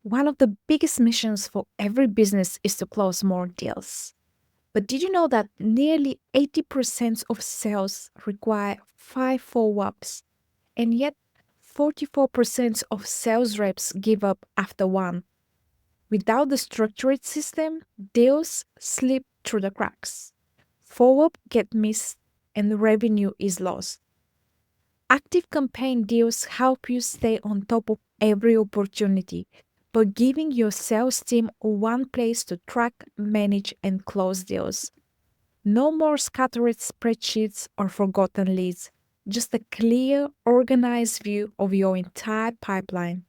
One of the biggest missions for every business is to close more deals. But did you know that nearly 80% of sales require 5 follow-ups, and yet 44% of sales reps give up after one? Without the structured system, deals slip through the cracks. Follow-up get missed and the revenue is lost. ActiveCampaign deals help you stay on top of every opportunity by giving your sales team one place to track, manage, and close deals. No more scattered spreadsheets or forgotten leads, just a clear, organized view of your entire pipeline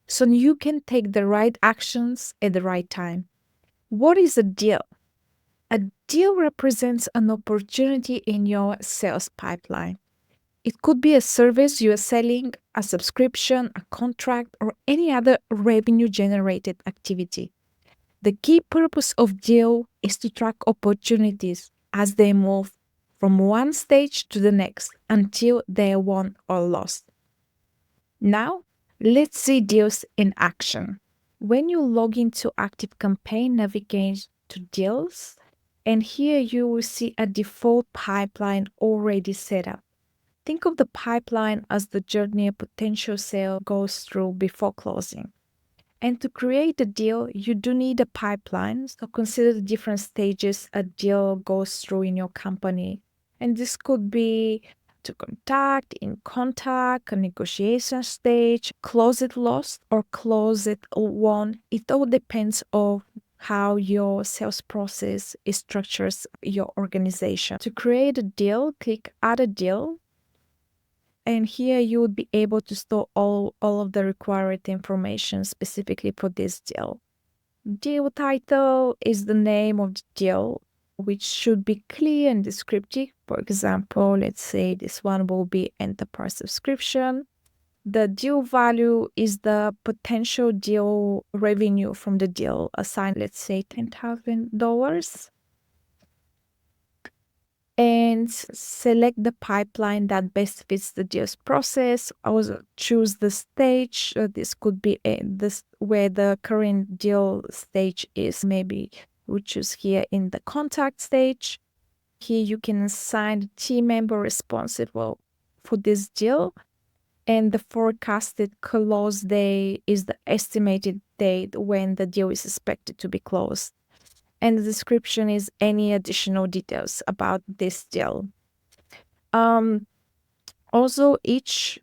so you can take the right actions at the right time. What is a deal? A deal represents an opportunity in your sales pipeline. It could be a service you are selling, a subscription, a contract, or any other revenue generated activity. The key purpose of deal is to track opportunities as they move from one stage to the next until they are won or lost. Now, let's see deals in action. When you log into ActiveCampaign, navigate to deals, and here you will see a default pipeline already set up. Think of the pipeline as the journey a potential sale goes through before closing. And to create a deal, you do need a pipeline. So consider the different stages a deal goes through in your company. And this could be to contact, in contact, a negotiation stage, close it lost, or close it won. It all depends on how your sales process structures your organization. To create a deal, click Add a Deal. And here you would be able to store all of the required information specifically for this deal. Deal title is the name of the deal, which should be clear and descriptive. For example, let's say this one will be enterprise subscription. The deal value is the potential deal revenue from the deal assigned, let's say $10,000. And select the pipeline that best fits the deal's process. Also choose the stage. This could be this where the current deal stage is. Maybe we choose here in the contact stage. Here you can assign the team member responsible for this deal, and the forecasted close day is the estimated date when the deal is expected to be closed. And the description is any additional details about this deal. Also, each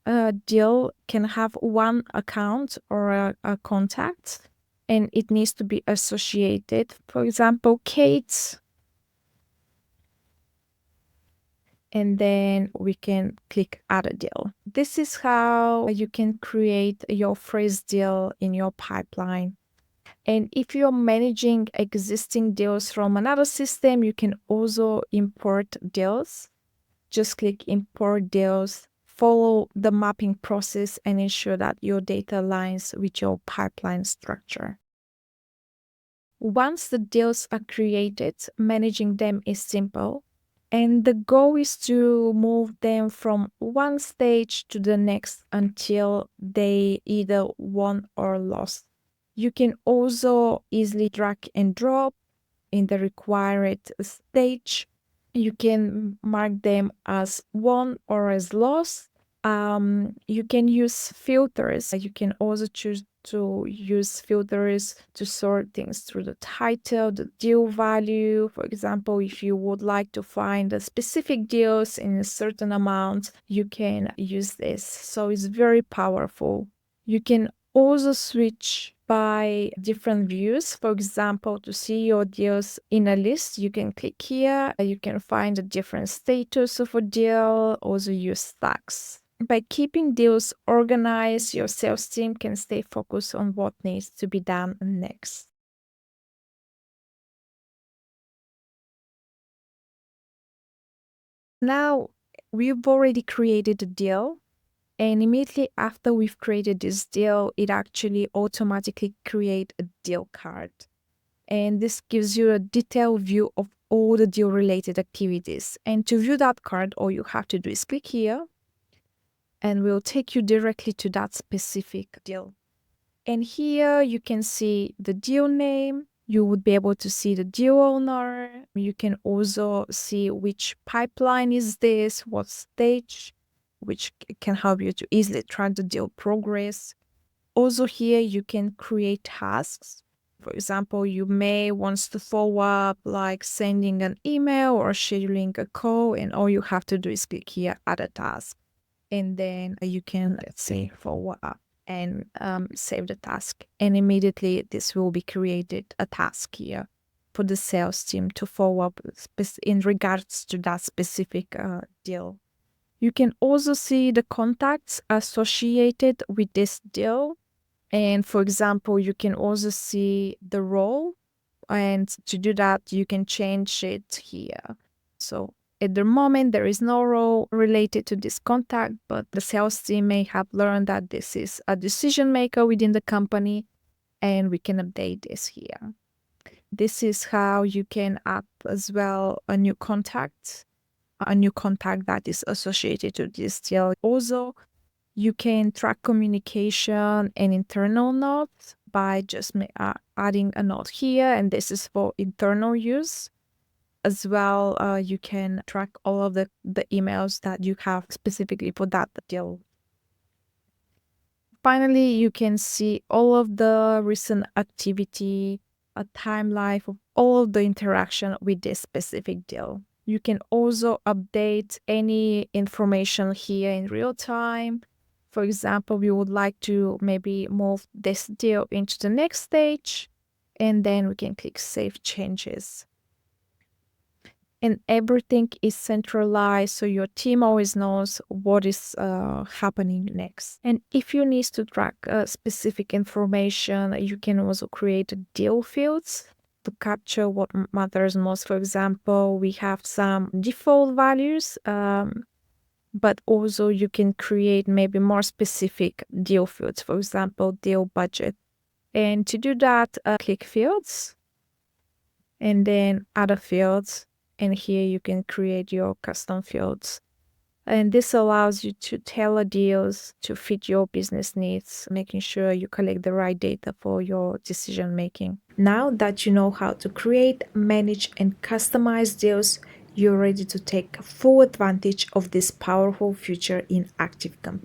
deal can have one account or a contact, and it needs to be associated. For example, Kate. And then we can click Add a Deal. This is how you can create your first deal in your pipeline. And if you're managing existing deals from another system, you can also import deals. Just click Import Deals, follow the mapping process, and ensure that your data aligns with your pipeline structure. Once the deals are created, managing them is simple. And the goal is to move them from one stage to the next until they either won or lost. You can also easily drag and drop in the required stage. You can mark them as won or as lost. You can use filters. You can also choose to use filters to sort things through the title, the deal value. For example, if you would like to find the specific deals in a certain amount, you can use this. So it's very powerful. You can also switch by different views. For example, to see your deals in a list, you can click here. You can find a different status of a deal, also use stacks. By keeping deals organized, your sales team can stay focused on what needs to be done next. Now, we've already created a deal. And immediately after we've created this deal, it actually automatically creates a deal card. And this gives you a detailed view of all the deal-related activities. And to view that card, all you have to do is click here, and we'll take you directly to that specific deal. And here you can see the deal name. You would be able to see the deal owner. You can also see which pipeline is this, what stage, which can help you to easily track the deal progress. Also here you can create tasks. For example, you may want to follow up like sending an email or scheduling a call, and all you have to do is click here, add a task. And then you can, let's say, follow up and save the task. And immediately this will be created a task here for the sales team to follow up in regards to that specific deal. You can also see the contacts associated with this deal. And for example, you can also see the role. And to do that, you can change it here. So at the moment, there is no role related to this contact, but the sales team may have learned that this is a decision maker within the company, and we can update this here. This is how you can add as well a new contact that is associated to this deal. Also, you can track communication and internal notes by just adding a note here, and this is for internal use. As well, you can track all of the emails that you have specifically for that deal. Finally, you can see all of the recent activity, a timeline of all of the interaction with this specific deal. You can also update any information here in real time. For example, we would like to maybe move this deal into the next stage, and then we can click Save Changes. And everything is centralized, so your team always knows what is happening next. And if you need to track specific information, you can also create deal fields to capture what matters most. For example, we have some default values, but also you can create maybe more specific deal fields, for example, deal budget. And to do that, click Fields and then Other Fields. And here you can create your custom fields. And this allows you to tailor deals to fit your business needs, making sure you collect the right data for your decision making. Now that you know how to create, manage, and customize deals, you're ready to take full advantage of this powerful feature in ActiveCampaign.